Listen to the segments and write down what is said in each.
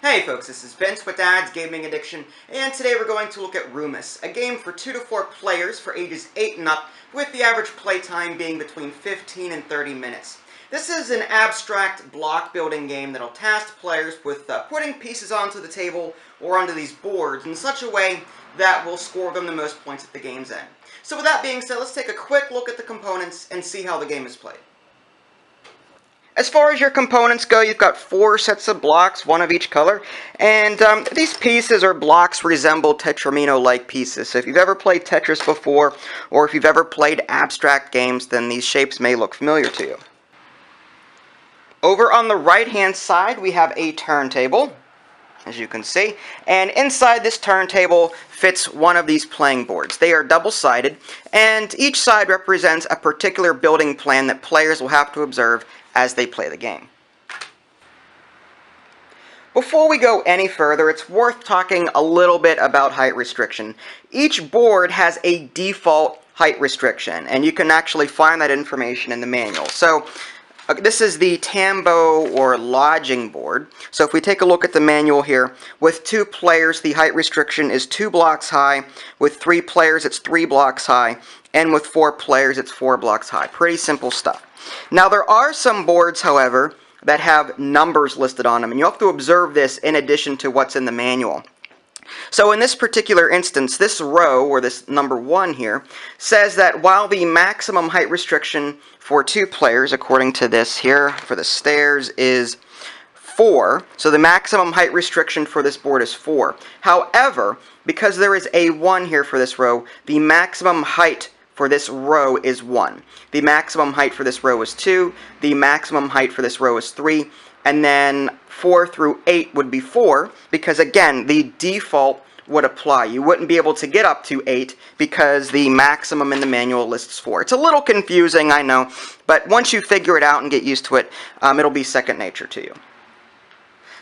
Hey folks, this is Vince with Dad's Gaming Addiction, and today we're going to look at Rumis, a game for 2 to 4 players for ages 8 and up, with the average playtime being between 15 and 30 minutes. This is an abstract block building game that'll task players with putting pieces onto the table or onto these boards in such a way that will score them the most points at the game's end. So with that being said, let's take a quick look at the components and see how the game is played. As far as your components go, you've got 4 sets of blocks, one of each color, and these pieces or blocks resemble Tetramino-like pieces. So if you've ever played Tetris before, or if you've ever played abstract games, then these shapes may look familiar to you. Over on the right-hand side, we have a turntable, as you can see, and inside this turntable fits one of these playing boards. They are double-sided, and each side represents a particular building plan that players will have to observe as they play the game. Before we go any further, it's worth talking a little bit about height restriction. Each board has a default height restriction, and you can actually find that information in the manual. So this is the Tambo or lodging board. So if we take a look at the manual here, with 2 players the height restriction is 2 blocks high, with 3 players it's 3 blocks high, and with 4 players it's 4 blocks high. Pretty simple stuff. Now there are some boards, however, that have numbers listed on them, and you have to observe this in addition to what's in the manual. So in this particular instance, this row, or this number 1 here, says that while the maximum height restriction for 2 players, according to this here, for the stairs is 4, so the maximum height restriction for this board is 4. However, because there is a 1 here for this row, the maximum height for this row is 1. The maximum height for this row is 2. The maximum height for this row is 3. And then 4 through 8 would be 4, because again, the default would apply. You wouldn't be able to get up to 8 because the maximum in the manual lists 4. It's a little confusing, I know, but once you figure it out and get used to it, it'll be second nature to you.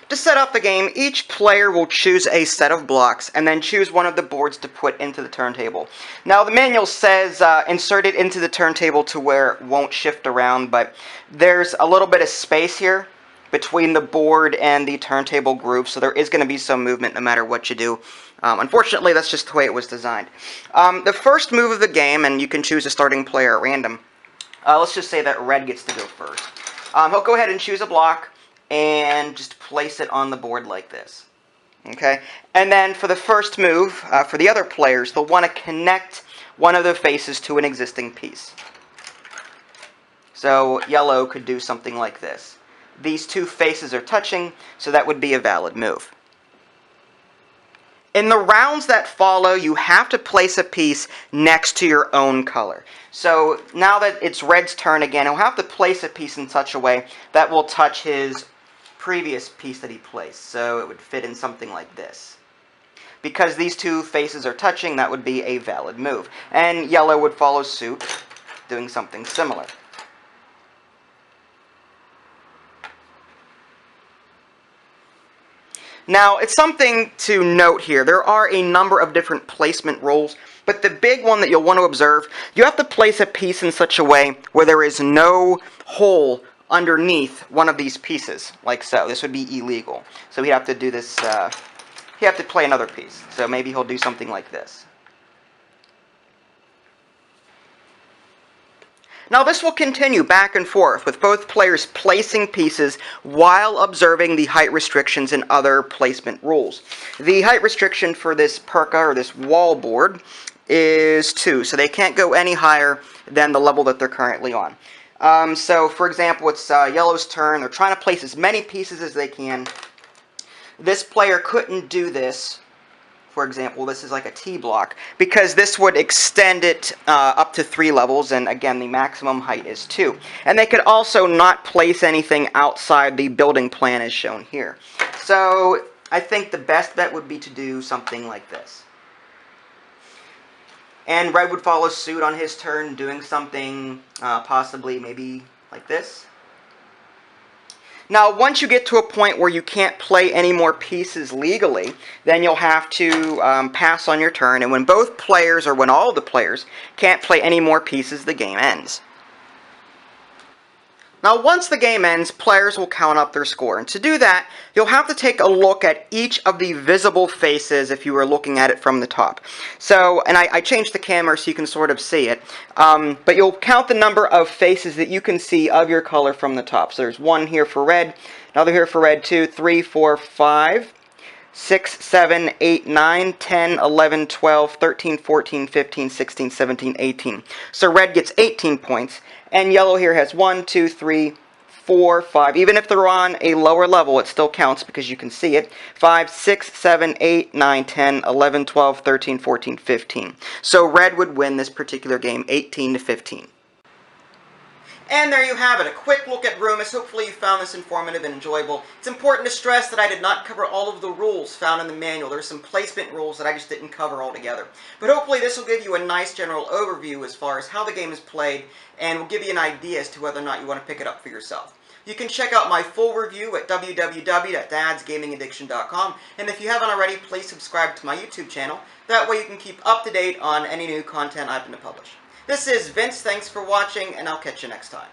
To set up the game, each player will choose a set of blocks and then choose one of the boards to put into the turntable. Now the manual says insert it into the turntable to where it won't shift around, but there's a little bit of space here between the board and the turntable groove, so there is going to be some movement no matter what you do. Unfortunately, that's just the way it was designed. The first move of the game, and you can choose a starting player at random, let's just say that red gets to go first. He'll go ahead and choose a block and just place it on the board like this. Okay? And then for the first move, for the other players, they'll want to connect one of the faces to an existing piece. So yellow could do something like this. These 2 faces are touching, so that would be a valid move. In the rounds that follow, you have to place a piece next to your own color. So now that it's red's turn again, he'll have to place a piece in such a way that will touch his previous piece that he placed. So it would fit in something like this. Because these 2 faces are touching, that would be a valid move. And yellow would follow suit, doing something similar. Now, it's something to note here. There are a number of different placement rules, but the big one that you'll want to observe, you have to place a piece in such a way where there is no hole underneath one of these pieces, like so. This would be illegal. So he'd have to do this, he'd have to play another piece. So maybe he'll do something like this. Now this will continue back and forth, with both players placing pieces while observing the height restrictions and other placement rules. The height restriction for this perka, or this wall board, is 2, so they can't go any higher than the level that they're currently on. So for example, it's yellow's turn. They're trying to place as many pieces as they can. This player couldn't do this. For example, this is like a T block, because this would extend it up to 3 levels, and again, the maximum height is 2. And they could also not place anything outside the building plan as shown here. So I think the best bet would be to do something like this. And red would follow suit on his turn, doing something possibly maybe like this. Now, once you get to a point where you can't play any more pieces legally, then you'll have to pass on your turn, and when both players, or when all the players, can't play any more pieces, the game ends. Now, once the game ends, players will count up their score. And to do that, you'll have to take a look at each of the visible faces if you were looking at it from the top. So, and I changed the camera so you can sort of see it. But you'll count the number of faces that you can see of your color from the top. So there's one here for red, another here for red, 2, 3, 4, 5. 6, 7, 8, 9, 10, 11, 12, 13, 14, 15, 16, 17, 18. So red gets 18 points, and yellow here has 1, 2, 3, 4, 5. Even if they're on a lower level, it still counts because you can see it. 5, 6, 7, 8, 9, 10, 11, 12, 13, 14, 15. So red would win this particular game 18 to 15. And there you have it, a quick look at Rumis. Hopefully you found this informative and enjoyable. It's important to stress that I did not cover all of the rules found in the manual. There are some placement rules that I just didn't cover altogether. But hopefully this will give you a nice general overview as far as how the game is played, and will give you an idea as to whether or not you want to pick it up for yourself. You can check out my full review at www.dadsgamingaddiction.com, and if you haven't already, please subscribe to my YouTube channel. That way you can keep up to date on any new content I happen to publish. This is Vince, thanks for watching, and I'll catch you next time.